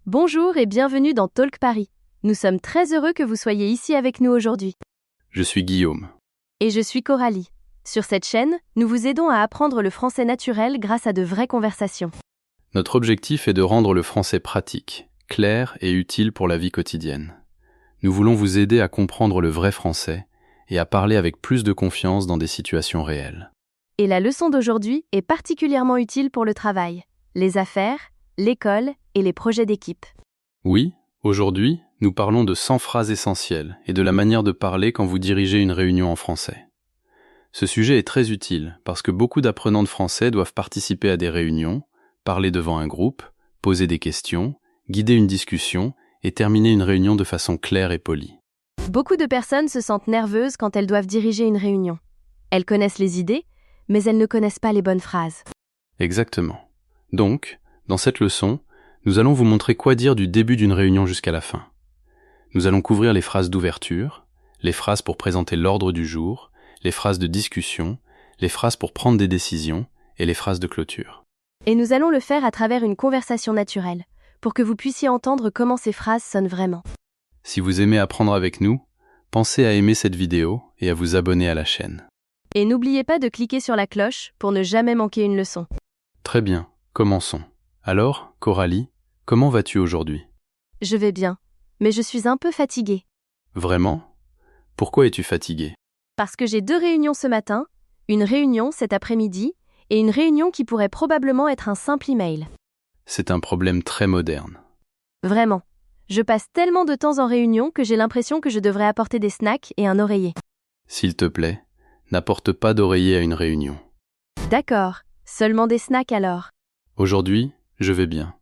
Bonjour et bienvenue dans Talk Paris. Nous sommes très heureux que vous soyez ici avec nous aujourd'hui. Je suis Guillaume. Et je suis Coralie. Sur cette chaîne, nous vous aidons à apprendre le français naturel grâce à de vraies conversations. Notre objectif est de rendre le français pratique, clair et utile pour la vie quotidienne. Nous voulons vous aider à comprendre le vrai français et à parler avec plus de confiance dans des situations réelles. Et la leçon d'aujourd'hui est particulièrement utile pour le travail, les affaires, l'école et les projets d'équipe. Oui, aujourd'hui, nous parlons de 100 phrases essentielles et de la manière de parler quand vous dirigez une réunion en français. Ce sujet est très utile parce que beaucoup d'apprenants de français doivent participer à des réunions, parler devant un groupe, poser des questions, guider une discussion et terminer une réunion de façon claire et polie. Beaucoup de personnes se sentent nerveuses quand elles doivent diriger une réunion. Elles connaissent les idées, mais elles ne connaissent pas les bonnes phrases. Exactement. Donc, dans cette leçon, nous allons vous montrer quoi dire du début d'une réunion jusqu'à la fin. Nous allons couvrir les phrases d'ouverture, les phrases pour présenter l'ordre du jour, les phrases de discussion, les phrases pour prendre des décisions et les phrases de clôture. Et nous allons le faire à travers une conversation naturelle, pour que vous puissiez entendre comment ces phrases sonnent vraiment. Si vous aimez apprendre avec nous, pensez à aimer cette vidéo et à vous abonner à la chaîne. Et n'oubliez pas de cliquer sur la cloche pour ne jamais manquer une leçon. Très bien, commençons. Alors, Coralie, comment vas-tu aujourd'hui? Je vais bien, mais je suis un peu fatiguée. Vraiment? Pourquoi es-tu fatiguée? Parce que j'ai 2 réunions ce matin, une réunion cet après-midi, et une réunion qui pourrait probablement être un simple email. C'est un problème très moderne. Vraiment. Je passe tellement de temps en réunion que j'ai l'impression que je devrais apporter des snacks et un oreiller. S'il te plaît, n'apporte pas d'oreiller à une réunion. D'accord, seulement des snacks alors. Aujourd'hui, je vais bien.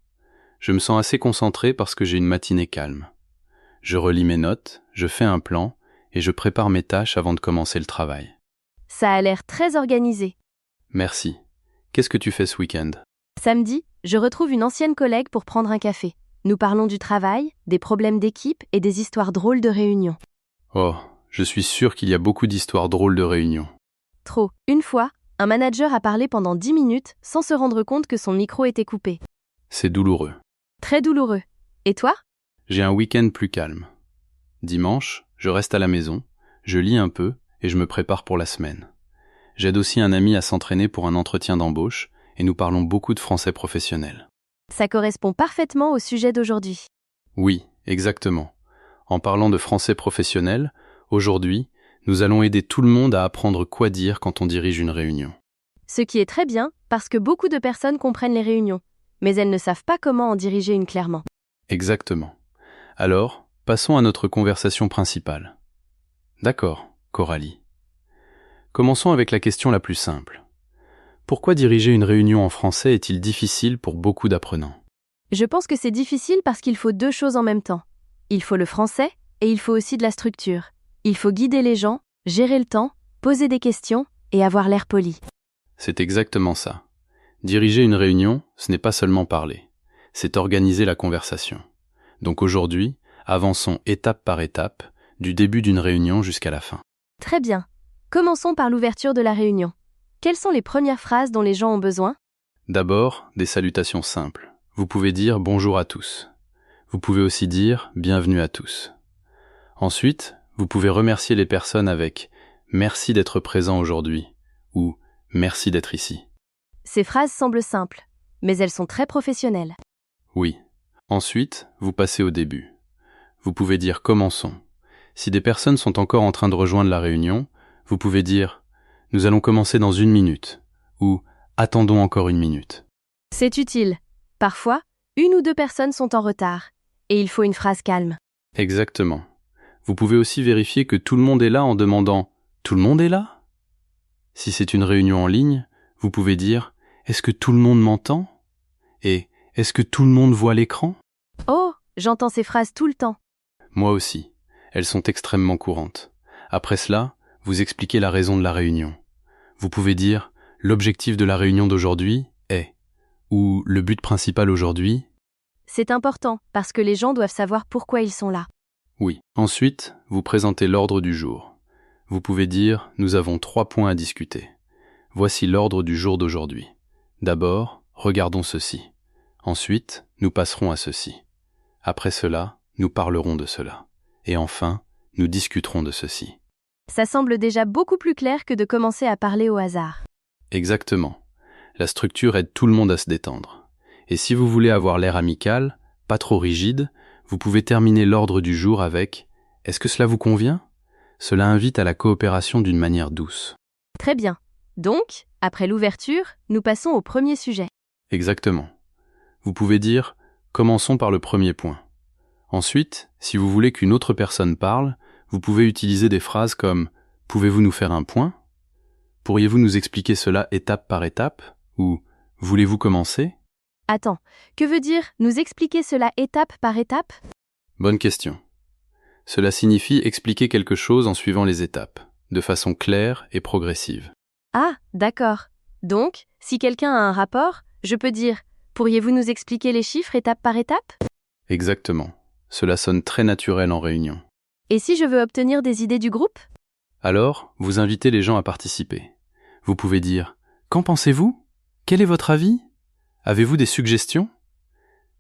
Je me sens assez concentré parce que j'ai une matinée calme. Je relis mes notes, je fais un plan et je prépare mes tâches avant de commencer le travail. Ça a l'air très organisé. Merci. Qu'est-ce que tu fais ce week-end? Samedi, je retrouve une ancienne collègue pour prendre un café. Nous parlons du travail, des problèmes d'équipe et des histoires drôles de réunion. Oh, je suis sûr qu'il y a beaucoup d'histoires drôles de réunions. Trop. Une fois, un manager a parlé pendant 10 minutes sans se rendre compte que son micro était coupé. C'est douloureux. Très douloureux. Et toi? J'ai un week-end plus calme. Dimanche, je reste à la maison, je lis un peu et je me prépare pour la semaine. J'aide aussi un ami à s'entraîner pour un entretien d'embauche et nous parlons beaucoup de français professionnel. Ça correspond parfaitement au sujet d'aujourd'hui. Oui, exactement. En parlant de français professionnel, aujourd'hui, nous allons aider tout le monde à apprendre quoi dire quand on dirige une réunion. Ce qui est très bien, parce que beaucoup de personnes comprennent les réunions, mais elles ne savent pas comment en diriger une clairement. Exactement. Alors, passons à notre conversation principale. D'accord, Coralie. Commençons avec la question la plus simple. Pourquoi diriger une réunion en français est-il difficile pour beaucoup d'apprenants? Je pense que c'est difficile parce qu'il faut 2 choses en même temps. Il faut le français et il faut aussi de la structure. Il faut guider les gens, gérer le temps, poser des questions et avoir l'air poli. C'est exactement ça. Diriger une réunion, ce n'est pas seulement parler, c'est organiser la conversation. Donc aujourd'hui, avançons étape par étape, du début d'une réunion jusqu'à la fin. Très bien. Commençons par l'ouverture de la réunion. Quelles sont les premières phrases dont les gens ont besoin? D'abord, des salutations simples. Vous pouvez dire bonjour à tous. Vous pouvez aussi dire bienvenue à tous. Ensuite, vous pouvez remercier les personnes avec merci d'être présent aujourd'hui ou merci d'être ici. Ces phrases semblent simples, mais elles sont très professionnelles. Oui. Ensuite, vous passez au début. Vous pouvez dire commençons. Si des personnes sont encore en train de rejoindre la réunion, vous pouvez dire nous allons commencer dans 1 minute ou attendons encore 1 minute. C'est utile. Parfois, 1 ou 2 personnes sont en retard, et il faut une phrase calme. Exactement. Vous pouvez aussi vérifier que tout le monde est là en demandant « Tout le monde est là ?» Si c'est une réunion en ligne, vous pouvez dire « Est-ce que tout le monde m'entend ?» et « Est-ce que tout le monde voit l'écran ?» Oh, j'entends ces phrases tout le temps. Moi aussi. Elles sont extrêmement courantes. Après cela, vous expliquez la raison de la réunion. Vous pouvez dire « L'objectif de la réunion d'aujourd'hui est » ou « Le but principal aujourd'hui » C'est important, parce que les gens doivent savoir pourquoi ils sont là. Oui. Ensuite, vous présentez l'ordre du jour. Vous pouvez dire « Nous avons 3 points à discuter. Voici l'ordre du jour d'aujourd'hui. D'abord, regardons ceci. Ensuite, nous passerons à ceci. Après cela, nous parlerons de cela. Et enfin, nous discuterons de ceci. Ça semble déjà beaucoup plus clair que de commencer à parler au hasard. Exactement. La structure aide tout le monde à se détendre. Et si vous voulez avoir l'air amical, pas trop rigide, vous pouvez terminer l'ordre du jour avec « Est-ce que cela vous convient ?» Cela invite à la coopération d'une manière douce. Très bien. Donc, après l'ouverture, nous passons au premier sujet. Exactement. Vous pouvez dire « Commençons par le premier point ». Ensuite, si vous voulez qu'une autre personne parle, vous pouvez utiliser des phrases comme « Pouvez-vous nous faire un point ?» Pourriez-vous nous expliquer cela étape par étape ? Ou « Voulez-vous commencer ?» Attends, que veut dire nous expliquer cela étape par étape ? Bonne question. Cela signifie expliquer quelque chose en suivant les étapes, de façon claire et progressive. Ah, d'accord. Donc, si quelqu'un a un rapport, je peux dire « Pourriez-vous nous expliquer les chiffres étape par étape ?» Exactement. Cela sonne très naturel en réunion. Et si je veux obtenir des idées du groupe ? Alors, vous invitez les gens à participer. Vous pouvez dire « Qu'en pensez-vous ? Quel est votre avis ? Avez-vous des suggestions ?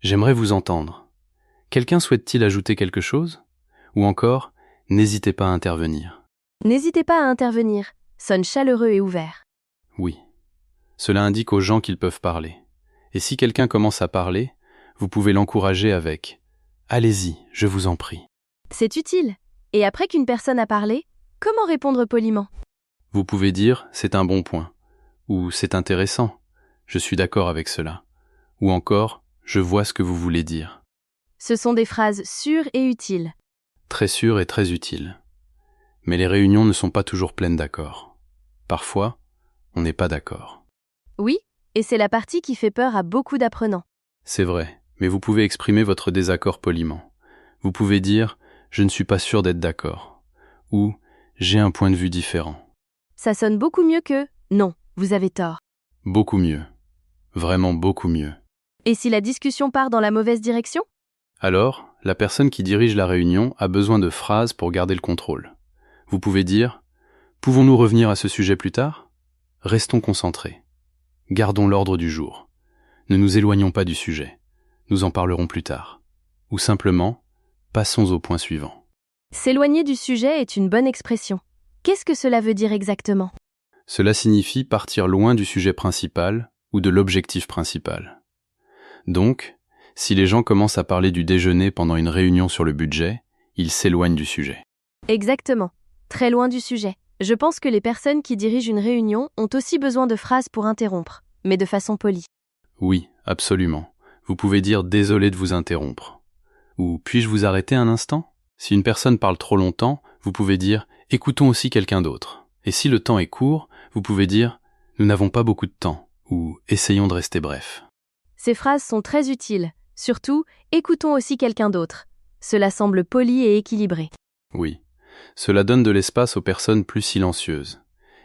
J'aimerais vous entendre. Quelqu'un souhaite-t-il ajouter quelque chose ? Ou encore, n'hésitez pas à intervenir. N'hésitez pas à intervenir. Sonne chaleureux et ouvert. Oui. Cela indique aux gens qu'ils peuvent parler. Et si quelqu'un commence à parler, vous pouvez l'encourager avec « Allez-y, je vous en prie ». C'est utile. Et après qu'une personne a parlé, comment répondre poliment ? Vous pouvez dire « C'est un bon point » ou « C'est intéressant, je suis d'accord avec cela » ou encore « Je vois ce que vous voulez dire ». Ce sont des phrases sûres et utiles. Très sûr et très utile. Mais les réunions ne sont pas toujours pleines d'accords. Parfois, on n'est pas d'accord. Oui, et c'est la partie qui fait peur à beaucoup d'apprenants. C'est vrai, mais vous pouvez exprimer votre désaccord poliment. Vous pouvez dire « Je ne suis pas sûr d'être d'accord » ou « J'ai un point de vue différent ». Ça sonne beaucoup mieux que « Non, vous avez tort ». Beaucoup mieux. Vraiment beaucoup mieux. Et si la discussion part dans la mauvaise direction ? Alors, la personne qui dirige la réunion a besoin de phrases pour garder le contrôle. Vous pouvez dire « Pouvons-nous revenir à ce sujet plus tard ? Restons concentrés. Gardons l'ordre du jour. Ne nous éloignons pas du sujet. Nous en parlerons plus tard. » Ou simplement « Passons au point suivant. » S'éloigner du sujet est une bonne expression. Qu'est-ce que cela veut dire exactement ? Cela signifie partir loin du sujet principal ou de l'objectif principal. Donc, si les gens commencent à parler du déjeuner pendant une réunion sur le budget, ils s'éloignent du sujet. Exactement. Très loin du sujet. Je pense que les personnes qui dirigent une réunion ont aussi besoin de phrases pour interrompre, mais de façon polie. Oui, absolument. Vous pouvez dire « Désolé de vous interrompre » ou « Puis-je vous arrêter un instant ?» Si une personne parle trop longtemps, vous pouvez dire « Écoutons aussi quelqu'un d'autre ». Et si le temps est court, vous pouvez dire « Nous n'avons pas beaucoup de temps » ou « Essayons de rester bref ». Ces phrases sont très utiles. Surtout, écoutons aussi quelqu'un d'autre. Cela semble poli et équilibré. Oui, cela donne de l'espace aux personnes plus silencieuses.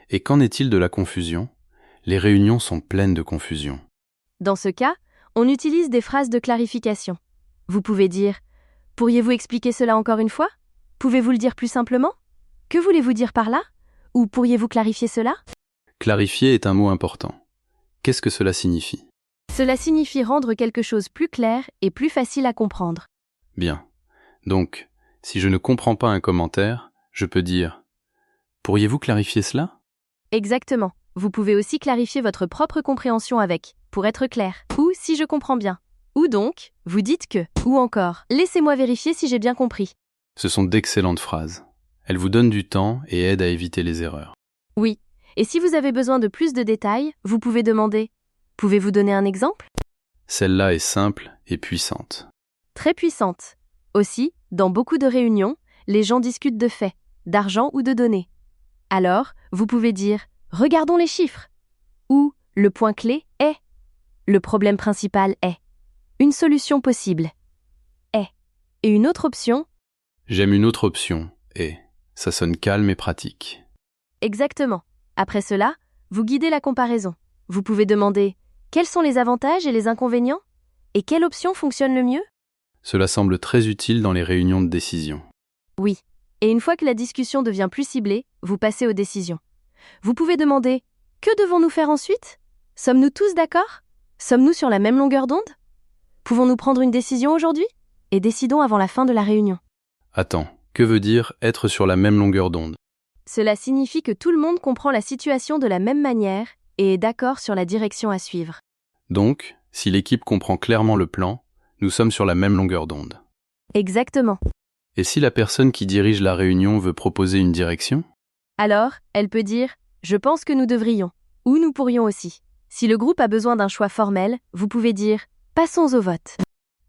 Et qu'en est-il de la confusion ? Les réunions sont pleines de confusion. Dans ce cas, on utilise des phrases de clarification. Vous pouvez dire « Pourriez-vous expliquer cela encore une fois ? Pouvez-vous le dire plus simplement ? Que voulez-vous dire par là ? Ou pourriez-vous clarifier cela ? » Clarifier est un mot important. Qu'est-ce que cela signifie ? Cela signifie rendre quelque chose plus clair et plus facile à comprendre. Bien. Donc, si je ne comprends pas un commentaire, je peux dire « Pourriez-vous clarifier cela ?» Exactement. Vous pouvez aussi clarifier votre propre compréhension avec « pour être clair » ou « si je comprends bien ». Ou donc, vous dites que, ou encore « laissez-moi vérifier si j'ai bien compris ». Ce sont d'excellentes phrases. Elles vous donnent du temps et aident à éviter les erreurs. Oui. Et si vous avez besoin de plus de détails, vous pouvez demander « Pouvez-vous donner un exemple ?» Celle-là est simple et puissante. Très puissante. Aussi, dans beaucoup de réunions, les gens discutent de faits, d'argent ou de données. Alors, vous pouvez dire « Regardons les chiffres » ou « Le point clé est » Le problème principal est. Une solution possible est. Et une autre option. J'aime une autre option et ça sonne calme et pratique. Exactement. Après cela, vous guidez la comparaison. Vous pouvez demander quels sont les avantages et les inconvénients et quelle option fonctionne le mieux ? Cela semble très utile dans les réunions de décision. Oui. Et une fois que la discussion devient plus ciblée, vous passez aux décisions. Vous pouvez demander que devons-nous faire ensuite ? Sommes-nous tous d'accord ? Sommes-nous sur la même longueur d'onde ? Pouvons-nous prendre une décision aujourd'hui ? et décidons avant la fin de la réunion. Attends, que veut dire être sur la même longueur d'onde? Cela signifie que tout le monde comprend la situation de la même manière et est d'accord sur la direction à suivre. Donc, si l'équipe comprend clairement le plan, nous sommes sur la même longueur d'onde. Exactement. Et si la personne qui dirige la réunion veut proposer une direction? Alors, elle peut dire « Je pense que nous devrions » ou « Nous pourrions aussi ». Si le groupe a besoin d'un choix formel, vous pouvez dire « Passons au vote ».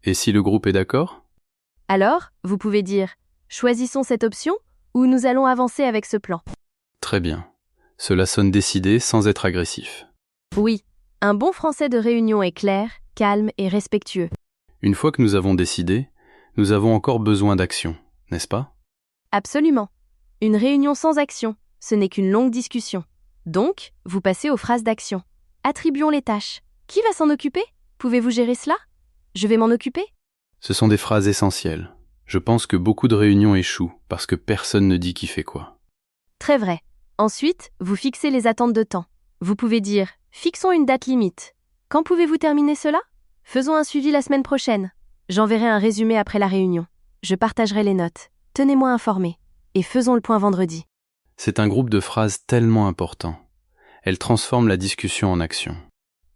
Et si le groupe est d'accord? Alors, vous pouvez dire « Choisissons cette option » ou « Nous allons avancer avec ce plan ». Très bien. Cela sonne décidé sans être agressif. Oui, un bon français de réunion est clair, calme et respectueux. Une fois que nous avons décidé, nous avons encore besoin d'action, n'est-ce pas? Absolument. Une réunion sans action, ce n'est qu'une longue discussion. Donc, vous passez aux phrases d'action. Attribuons les tâches. Qui va s'en occuper? Pouvez-vous gérer cela? Je vais m'en occuper? Ce sont des phrases essentielles. Je pense que beaucoup de réunions échouent parce que personne ne dit qui fait quoi. Très vrai. Ensuite, vous fixez les attentes de temps. Vous pouvez dire « Fixons une date limite ». Quand pouvez-vous terminer cela? Faisons un suivi la semaine prochaine. J'enverrai un résumé après la réunion. Je partagerai les notes. Tenez-moi informé. Et faisons le point vendredi. C'est un groupe de phrases tellement important. Elles transforment la discussion en action.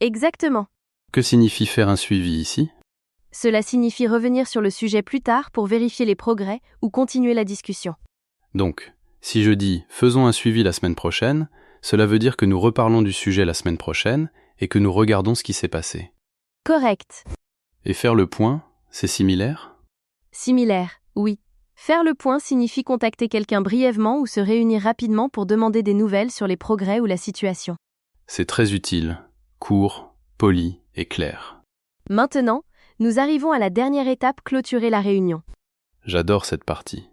Exactement. Que signifie faire un suivi ici? Cela signifie revenir sur le sujet plus tard pour vérifier les progrès ou continuer la discussion. Donc, si je dis « faisons un suivi la semaine prochaine », cela veut dire que nous reparlons du sujet la semaine prochaine et que nous regardons ce qui s'est passé. Correct. Et faire le point, c'est similaire? Similaire, oui. Faire le point signifie contacter quelqu'un brièvement ou se réunir rapidement pour demander des nouvelles sur les progrès ou la situation. C'est très utile, court, poli et clair. Maintenant, nous arrivons à la dernière étape, clôturer la réunion. J'adore cette partie.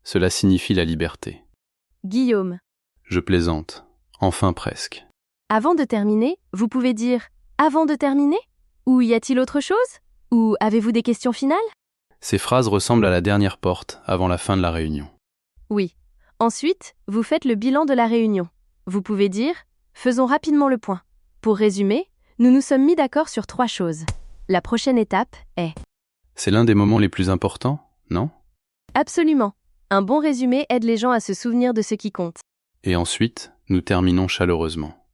Cela signifie la liberté. Guillaume. Je plaisante. Enfin presque. Avant de terminer, vous pouvez dire « Avant de terminer » ou « Y a-t-il autre chose » ou « Avez-vous des questions finales » Ces phrases ressemblent à la dernière porte avant la fin de la réunion. Oui. Ensuite, vous faites le bilan de la réunion. Vous pouvez dire « Faisons rapidement le point ». Pour résumer, nous nous sommes mis d'accord sur 3 choses. La prochaine étape est… C'est l'un des moments les plus importants, non? Absolument. Un bon résumé aide les gens à se souvenir de ce qui compte. Et ensuite, nous terminons chaleureusement.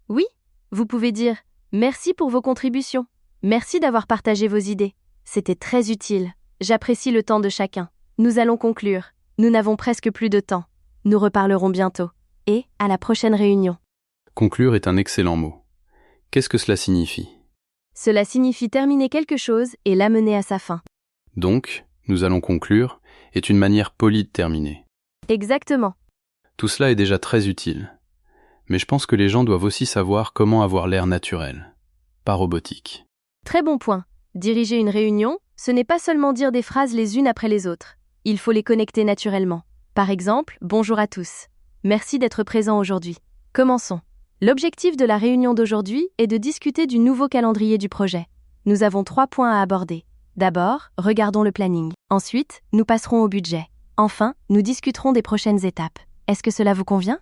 Oui, vous pouvez dire « Merci pour vos contributions. Merci d'avoir partagé vos idées. C'était très utile. J'apprécie le temps de chacun. Nous allons conclure. Nous n'avons presque plus de temps. Nous reparlerons bientôt. Et à la prochaine réunion. » Conclure est un excellent mot. Qu'est-ce que cela signifie? Cela signifie terminer quelque chose et l'amener à sa fin. Donc, nous allons conclure est une manière polie de terminer. Exactement. Tout cela est déjà très utile. Mais je pense que les gens doivent aussi savoir comment avoir l'air naturel, pas robotique. Très bon point. Diriger une réunion, ce n'est pas seulement dire des phrases les unes après les autres. Il faut les connecter naturellement. Par exemple, bonjour à tous. Merci d'être présents aujourd'hui. Commençons. L'objectif de la réunion d'aujourd'hui est de discuter du nouveau calendrier du projet. Nous avons 3 points à aborder. D'abord, regardons le planning. Ensuite, nous passerons au budget. Enfin, nous discuterons des prochaines étapes. Est-ce que cela vous convient?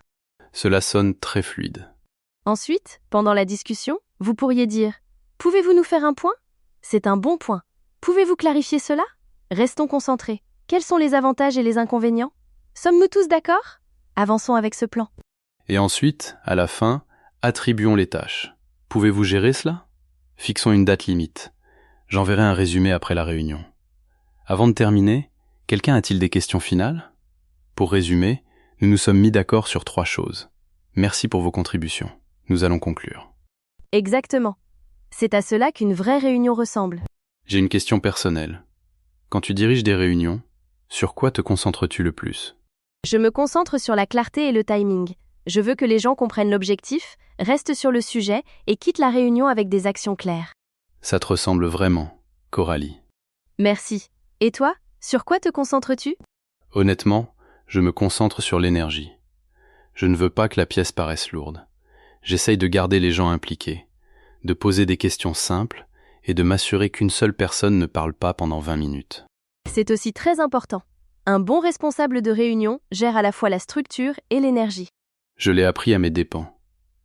Cela sonne très fluide. Ensuite, pendant la discussion, vous pourriez dire « Pouvez-vous nous faire un point ?» C'est un bon point. Pouvez-vous clarifier cela? Restons concentrés. Quels sont les avantages et les inconvénients? Sommes-nous tous d'accord? Avançons avec ce plan. Et ensuite, à la fin, attribuons les tâches. Pouvez-vous gérer cela? Fixons une date limite. J'enverrai un résumé après la réunion. Avant de terminer, quelqu'un a-t-il des questions finales? Pour résumer, nous nous sommes mis d'accord sur 3 choses. Merci pour vos contributions. Nous allons conclure. Exactement. C'est à cela qu'une vraie réunion ressemble. J'ai une question personnelle. Quand tu diriges des réunions, sur quoi te concentres-tu le plus? Je me concentre sur la clarté et le timing. Je veux que les gens comprennent l'objectif, restent sur le sujet et quittent la réunion avec des actions claires. Ça te ressemble vraiment, Coralie. Merci. Et toi, sur quoi te concentres-tu? Honnêtement, je me concentre sur l'énergie. Je ne veux pas que la pièce paraisse lourde. J'essaye de garder les gens impliqués, de poser des questions simples et de m'assurer qu'une seule personne ne parle pas pendant 20 minutes. C'est aussi très important. Un bon responsable de réunion gère à la fois la structure et l'énergie. Je l'ai appris à mes dépens.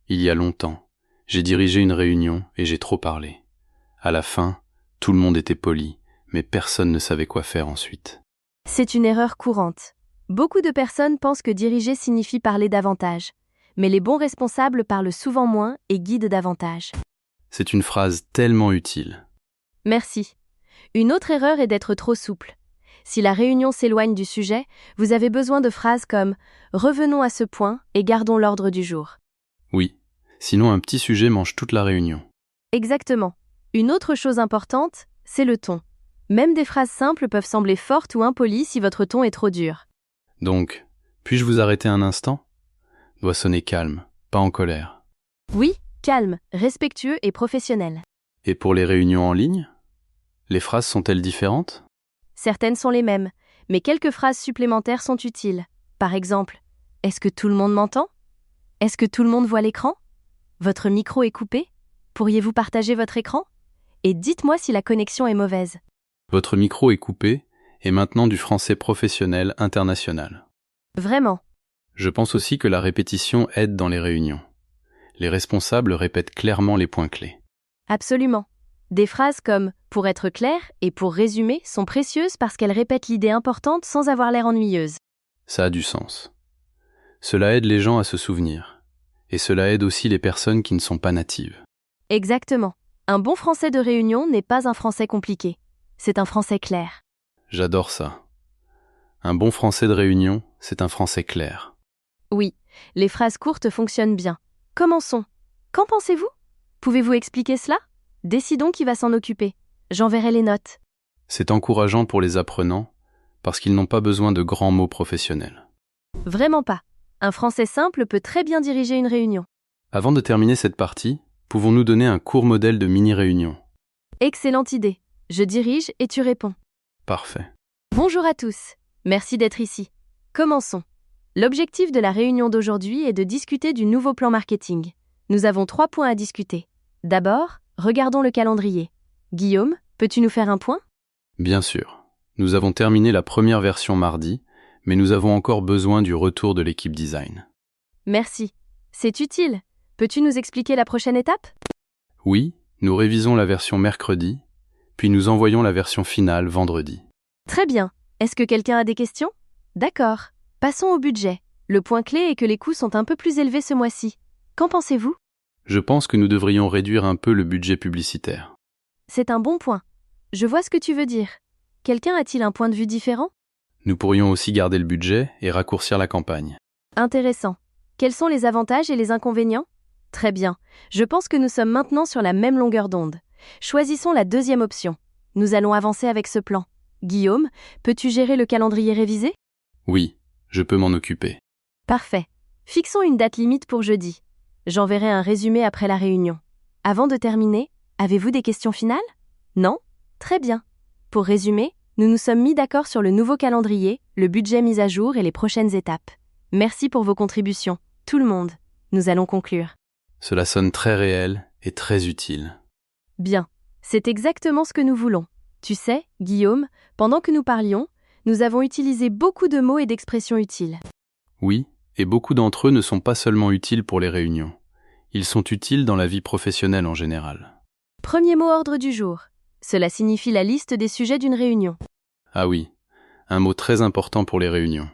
Il y a longtemps, j'ai dirigé une réunion et j'ai trop parlé. À la fin, tout le monde était poli, mais personne ne savait quoi faire ensuite. C'est une erreur courante. Beaucoup de personnes pensent que diriger signifie parler davantage, mais les bons responsables parlent souvent moins et guident davantage. C'est une phrase tellement utile. Merci. Une autre erreur est d'être trop souple. Si la réunion s'éloigne du sujet, vous avez besoin de phrases comme « Revenons à ce point et gardons l'ordre du jour ». Oui, sinon un petit sujet mange toute la réunion. Exactement. Une autre chose importante, c'est le ton. Même des phrases simples peuvent sembler fortes ou impolies si votre ton est trop dur. Donc, puis-je vous arrêter un instant ? Doit sonner calme, pas en colère. Oui, calme, respectueux et professionnel. Et pour les réunions en ligne ? Les phrases sont-elles différentes ? Certaines sont les mêmes, mais quelques phrases supplémentaires sont utiles. Par exemple, « Est-ce que tout le monde m'entend ? Est-ce que tout le monde voit l'écran ? Votre micro est coupé ? Pourriez-vous partager votre écran ? Et dites-moi si la connexion est mauvaise. » Votre micro est coupé et maintenant du français professionnel international. Vraiment. Je pense aussi que la répétition aide dans les réunions. Les responsables répètent clairement les points clés. Absolument. Des phrases comme « pour être clair » et « pour résumer » sont précieuses parce qu'elles répètent l'idée importante sans avoir l'air ennuyeuse. Ça a du sens. Cela aide les gens à se souvenir. Et cela aide aussi les personnes qui ne sont pas natives. Exactement. Un bon français de réunion n'est pas un français compliqué. C'est un français clair. J'adore ça. Un bon français de réunion, c'est un français clair. Oui, les phrases courtes fonctionnent bien. Commençons. Qu'en pensez-vous ? Pouvez-vous expliquer cela ? Décidons qui va s'en occuper. J'enverrai les notes. C'est encourageant pour les apprenants parce qu'ils n'ont pas besoin de grands mots professionnels. Vraiment pas. Un français simple peut très bien diriger une réunion. Avant de terminer cette partie, pouvons-nous donner un court modèle de mini-réunion ? Excellente idée. Je dirige et tu réponds. Parfait. Bonjour à tous. Merci d'être ici. Commençons. L'objectif de la réunion d'aujourd'hui est de discuter du nouveau plan marketing. Nous avons 3 points à discuter. D'abord, regardons le calendrier. Guillaume, peux-tu nous faire un point ? Bien sûr. Nous avons terminé la première version mardi, mais nous avons encore besoin du retour de l'équipe design. Merci. C'est utile. Peux-tu nous expliquer la prochaine étape ? Oui, nous révisons la version mercredi, puis nous envoyons la version finale vendredi. Très bien. Est-ce que quelqu'un a des questions ? D'accord. Passons au budget. Le point clé est que les coûts sont un peu plus élevés ce mois-ci. Qu'en pensez-vous ? Je pense que nous devrions réduire un peu le budget publicitaire. C'est un bon point. Je vois ce que tu veux dire. Quelqu'un a-t-il un point de vue différent ? Nous pourrions aussi garder le budget et raccourcir la campagne. Intéressant. Quels sont les avantages et les inconvénients ? Très bien. Je pense que nous sommes maintenant sur la même longueur d'onde. Choisissons la deuxième option. Nous allons avancer avec ce plan. Guillaume, peux-tu gérer le calendrier révisé ? Oui, je peux m'en occuper. Parfait. Fixons une date limite pour jeudi. J'enverrai un résumé après la réunion. Avant de terminer, avez-vous des questions finales ? Non ? Très bien. Pour résumer, nous nous sommes mis d'accord sur le nouveau calendrier, le budget mis à jour et les prochaines étapes. Merci pour vos contributions, tout le monde. Nous allons conclure. Cela sonne très réel et très utile. Bien. C'est exactement ce que nous voulons. Tu sais, Guillaume, pendant que nous parlions, nous avons utilisé beaucoup de mots et d'expressions utiles. Oui, et beaucoup d'entre eux ne sont pas seulement utiles pour les réunions. Ils sont utiles dans la vie professionnelle en général. Premier mot ordre du jour. Cela signifie la liste des sujets d'une réunion. Ah oui, un mot très important pour les réunions.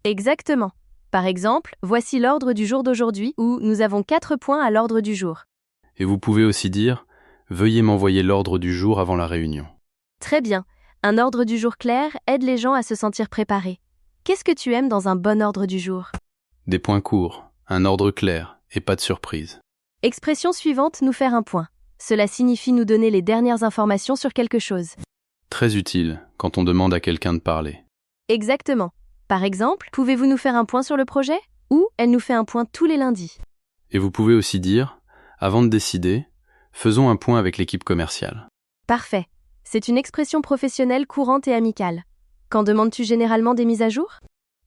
Exactement. Par exemple, voici l'ordre du jour d'aujourd'hui où nous avons 4 points à l'ordre du jour. Et vous pouvez aussi dire « Veuillez m'envoyer l'ordre du jour avant la réunion ». Très bien. Un ordre du jour clair aide les gens à se sentir préparés. Qu'est-ce que tu aimes dans un bon ordre du jour ? Des points courts, un ordre clair et pas de surprise. Expression suivante, nous faire un point. Cela signifie nous donner les dernières informations sur quelque chose. Très utile quand on demande à quelqu'un de parler. Exactement. Par exemple, pouvez-vous nous faire un point sur le projet ? Ou elle nous fait un point tous les lundis. Et vous pouvez aussi dire « Avant de décider, faisons un point avec l'équipe commerciale ». Parfait. C'est une expression professionnelle courante et amicale. Quand demandes-tu généralement des mises à jour ?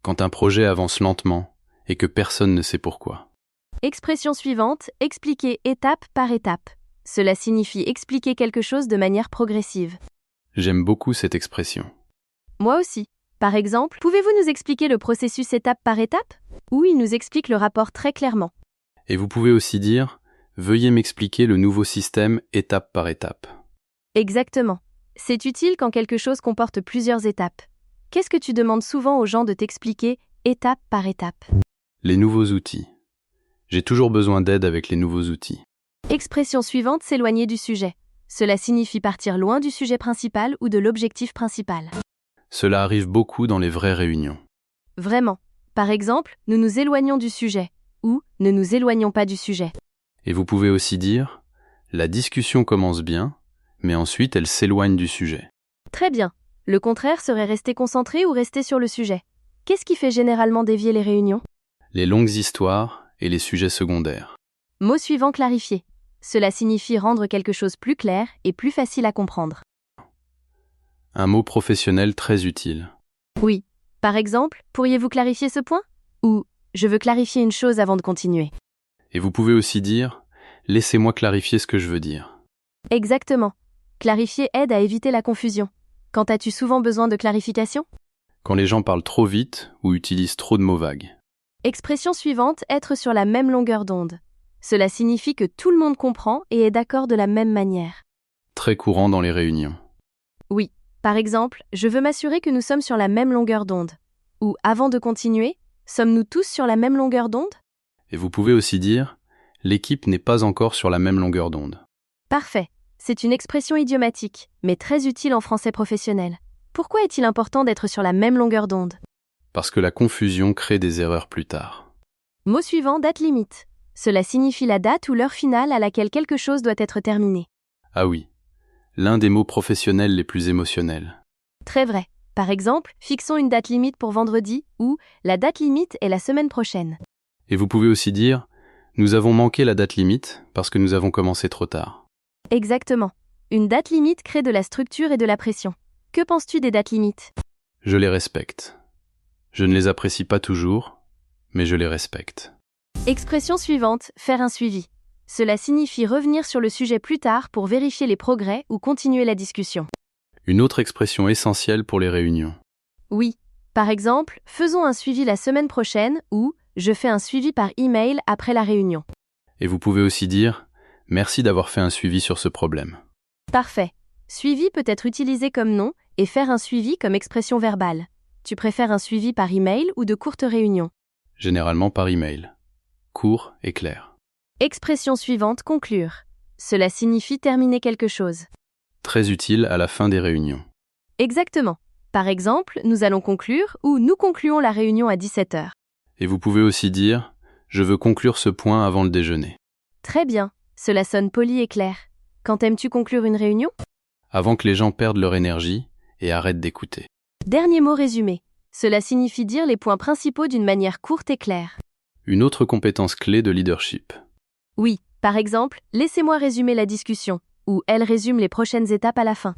Quand un projet avance lentement et que personne ne sait pourquoi. Expression suivante, expliquer étape par étape. Cela signifie expliquer quelque chose de manière progressive. J'aime beaucoup cette expression. Moi aussi. Par exemple, pouvez-vous nous expliquer le processus étape par étape ? Ou il nous explique le rapport très clairement. Et vous pouvez aussi dire « Veuillez m'expliquer le nouveau système étape par étape ». Exactement. C'est utile quand quelque chose comporte plusieurs étapes. Qu'est-ce que tu demandes souvent aux gens de t'expliquer étape par étape? Les nouveaux outils. J'ai toujours besoin d'aide avec les nouveaux outils. Expression suivante, s'éloigner du sujet. Cela signifie partir loin du sujet principal ou de l'objectif principal. Cela arrive beaucoup dans les vraies réunions. Vraiment. Par exemple, nous nous éloignons du sujet ou ne nous éloignons pas du sujet. Et vous pouvez aussi dire « La discussion commence bien, mais ensuite elle s'éloigne du sujet ». Très bien. Le contraire serait rester concentré ou rester sur le sujet. Qu'est-ce qui fait généralement dévier les réunions? Les longues histoires et les sujets secondaires. Mot suivant, clarifier. Cela signifie rendre quelque chose plus clair et plus facile à comprendre. Un mot professionnel très utile. Oui. Par exemple, pourriez-vous clarifier ce point? Ou je veux clarifier une chose avant de continuer. Et vous pouvez aussi dire « Laissez-moi clarifier ce que je veux dire ». Exactement. Clarifier aide à éviter la confusion. Quand as-tu souvent besoin de clarification? Quand les gens parlent trop vite ou utilisent trop de mots vagues. Expression suivante, être sur la même longueur d'onde. Cela signifie que tout le monde comprend et est d'accord de la même manière. Très courant dans les réunions. Oui. Par exemple, je veux m'assurer que nous sommes sur la même longueur d'onde. Ou, avant de continuer, sommes-nous tous sur la même longueur d'onde? Et vous pouvez aussi dire « L'équipe n'est pas encore sur la même longueur d'onde ». Parfait. C'est une expression idiomatique, mais très utile en français professionnel. Pourquoi est-il important d'être sur la même longueur d'onde? Parce que la confusion crée des erreurs plus tard. Mot suivant, date limite. Cela signifie la date ou l'heure finale à laquelle quelque chose doit être terminé. Ah oui, l'un des mots professionnels les plus émotionnels. Très vrai. Par exemple, fixons une date limite pour vendredi ou la date limite est la semaine prochaine. Et vous pouvez aussi dire « Nous avons manqué la date limite parce que nous avons commencé trop tard ». Exactement. Une date limite crée de la structure et de la pression. Que penses-tu des dates limites? Je les respecte. Je ne les apprécie pas toujours, mais je les respecte. Expression suivante, faire un suivi. Cela signifie revenir sur le sujet plus tard pour vérifier les progrès ou continuer la discussion. Une autre expression essentielle pour les réunions. Oui. Par exemple, faisons un suivi la semaine prochaine ou je fais un suivi par email après la réunion. Et vous pouvez aussi dire « Merci d'avoir fait un suivi sur ce problème ». Parfait. Suivi peut être utilisé comme nom et faire un suivi comme expression verbale. Tu préfères un suivi par email ou de courtes réunions? Généralement par email. Court et clair. Expression suivante, conclure. Cela signifie terminer quelque chose. Très utile à la fin des réunions. Exactement. Par exemple, nous allons conclure ou nous concluons la réunion à 17h. Et vous pouvez aussi dire « Je veux conclure ce point avant le déjeuner ». Très bien. Cela sonne poli et clair. Quand aimes-tu conclure une réunion? Avant que les gens perdent leur énergie et arrêtent d'écouter. Dernier mot résumé. Cela signifie dire les points principaux d'une manière courte et claire. Une autre compétence clé de leadership. Oui, par exemple, laissez-moi résumer la discussion, ou elle résume les prochaines étapes à la fin.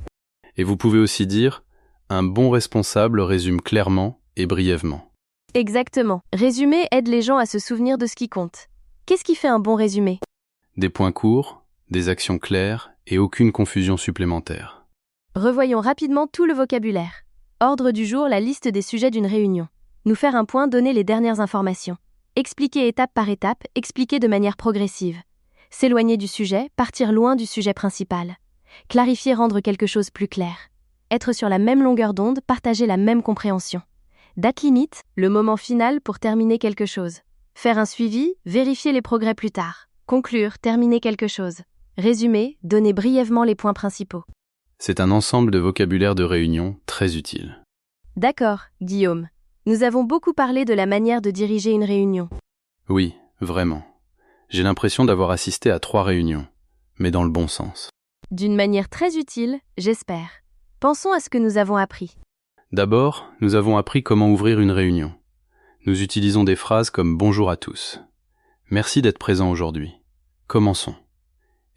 Et vous pouvez aussi dire « Un bon responsable résume clairement et brièvement ». Exactement. Résumer aide les gens à se souvenir de ce qui compte. Qu'est-ce qui fait un bon résumé? Des points courts, des actions claires et aucune confusion supplémentaire. Revoyons rapidement tout le vocabulaire. Ordre du jour, la liste des sujets d'une réunion. Nous faire un point, donner les dernières informations. Expliquer étape par étape, expliquer de manière progressive. S'éloigner du sujet, partir loin du sujet principal. Clarifier, rendre quelque chose plus clair. Être sur la même longueur d'onde, partager la même compréhension. Date limite, le moment final pour terminer quelque chose. Faire un suivi, vérifier les progrès plus tard. Conclure, terminer quelque chose. Résumer, donner brièvement les points principaux. C'est un ensemble de vocabulaire de réunion très utile. D'accord, Guillaume. Nous avons beaucoup parlé de la manière de diriger une réunion. Oui, vraiment. J'ai l'impression d'avoir assisté à 3 réunions, mais dans le bon sens. D'une manière très utile, j'espère. Pensons à ce que nous avons appris. D'abord, nous avons appris comment ouvrir une réunion. Nous utilisons des phrases comme « Bonjour à tous ». Merci d'être présent aujourd'hui. Commençons.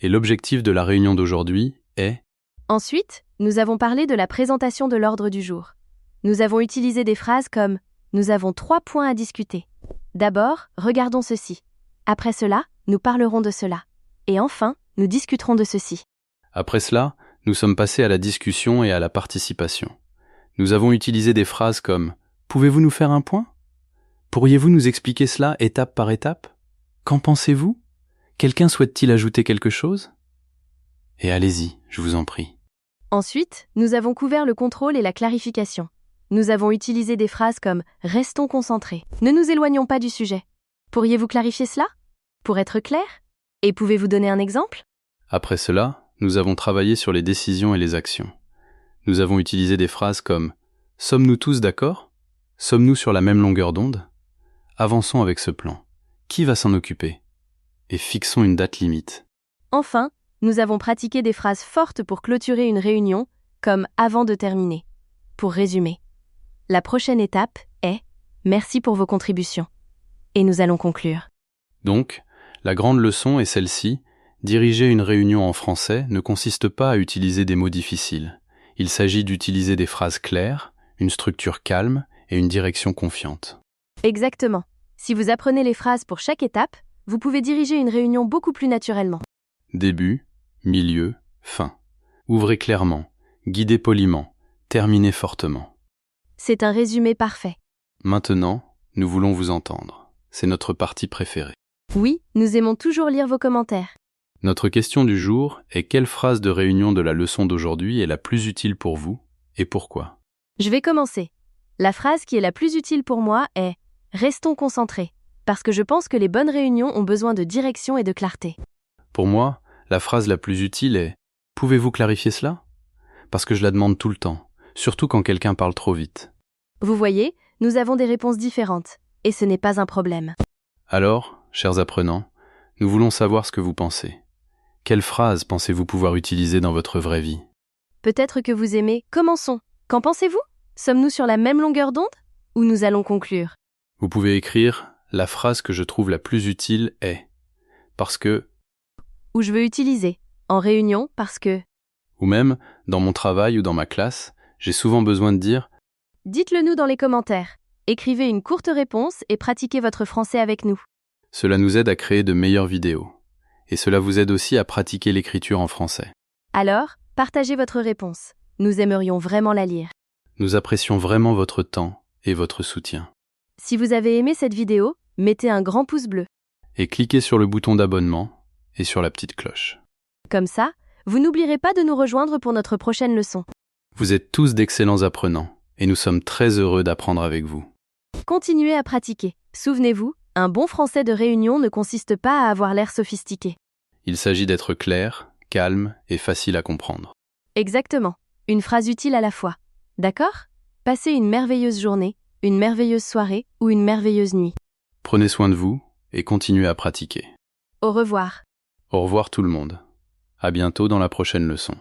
Et l'objectif de la réunion d'aujourd'hui est... Ensuite, nous avons parlé de la présentation de l'ordre du jour. Nous avons utilisé des phrases comme « Nous avons 3 points à discuter ». D'abord, regardons ceci. Après cela, nous parlerons de cela. Et enfin, nous discuterons de ceci. Après cela, nous sommes passés à la discussion et à la participation. Nous avons utilisé des phrases comme « Pouvez-vous nous faire un point ? Pourriez-vous nous expliquer cela étape par étape ? Qu'en pensez-vous ? Quelqu'un souhaite-t-il ajouter quelque chose ? Et allez-y, je vous en prie. Ensuite, nous avons couvert le contrôle et la clarification. Nous avons utilisé des phrases comme « restons concentrés »,« ne nous éloignons pas du sujet ». Pourriez-vous clarifier cela? Pour être clair? Et pouvez-vous donner un exemple? Après cela, nous avons travaillé sur les décisions et les actions. Nous avons utilisé des phrases comme « sommes-nous tous d'accord? Sommes-nous sur la même longueur d'onde? Avançons avec ce plan. Qui va s'en occuper? Et fixons une date limite. » Enfin, nous avons pratiqué des phrases fortes pour clôturer une réunion, comme « avant de terminer ». Pour résumer, la prochaine étape est « merci pour vos contributions ». Et nous allons conclure. Donc, la grande leçon est celle-ci: diriger une réunion en français ne consiste pas à utiliser des mots difficiles. Il s'agit d'utiliser des phrases claires, une structure calme et une direction confiante. Exactement. Si vous apprenez les phrases pour chaque étape, vous pouvez diriger une réunion beaucoup plus naturellement. Début, milieu, fin. Ouvrez clairement, guidez poliment, terminez fortement. C'est un résumé parfait. Maintenant, nous voulons vous entendre. C'est notre partie préférée. Oui, nous aimons toujours lire vos commentaires. Notre question du jour est: quelle phrase de réunion de la leçon d'aujourd'hui est la plus utile pour vous et pourquoi? Je vais commencer. La phrase qui est la plus utile pour moi est « restons concentrés », parce que je pense que les bonnes réunions ont besoin de direction et de clarté. Pour moi, la phrase la plus utile est « pouvez-vous clarifier cela ?» Parce que je la demande tout le temps, surtout quand quelqu'un parle trop vite. Vous voyez, nous avons des réponses différentes, et ce n'est pas un problème. Alors, chers apprenants, nous voulons savoir ce que vous pensez. Quelle phrase pensez-vous pouvoir utiliser dans votre vraie vie? Peut-être que vous aimez « commençons ». Qu'en pensez-vous? Sommes-nous sur la même longueur d'onde? Ou nous allons conclure? Vous pouvez écrire « la phrase que je trouve la plus utile est » parce que, Ou je veux utiliser en réunion parce que. ou même, dans mon travail ou dans ma classe, j'ai souvent besoin de dire « Dites-le nous dans les commentaires. Écrivez une courte réponse et pratiquez votre français avec nous. cela nous aide à créer de meilleures vidéos. Et cela vous aide aussi à pratiquer l'écriture en français. Alors, partagez votre réponse. Nous aimerions vraiment la lire. Nous apprécions vraiment votre temps et votre soutien. Si vous avez aimé cette vidéo, mettez un grand pouce bleu. Et cliquez sur le bouton d'abonnement et sur la petite cloche. Comme ça, vous n'oublierez pas de nous rejoindre pour notre prochaine leçon. Vous êtes tous d'excellents apprenants et nous sommes très heureux d'apprendre avec vous. Continuez à pratiquer. Souvenez-vous, un bon français de réunion ne consiste pas à avoir l'air sophistiqué. Il s'agit d'être clair, calme et facile à comprendre. Exactement. Une phrase utile à la fois. D'accord? Passez une merveilleuse journée, une merveilleuse soirée ou une merveilleuse nuit. Prenez soin de vous et continuez à pratiquer. Au revoir. Au revoir tout le monde. À bientôt dans la prochaine leçon.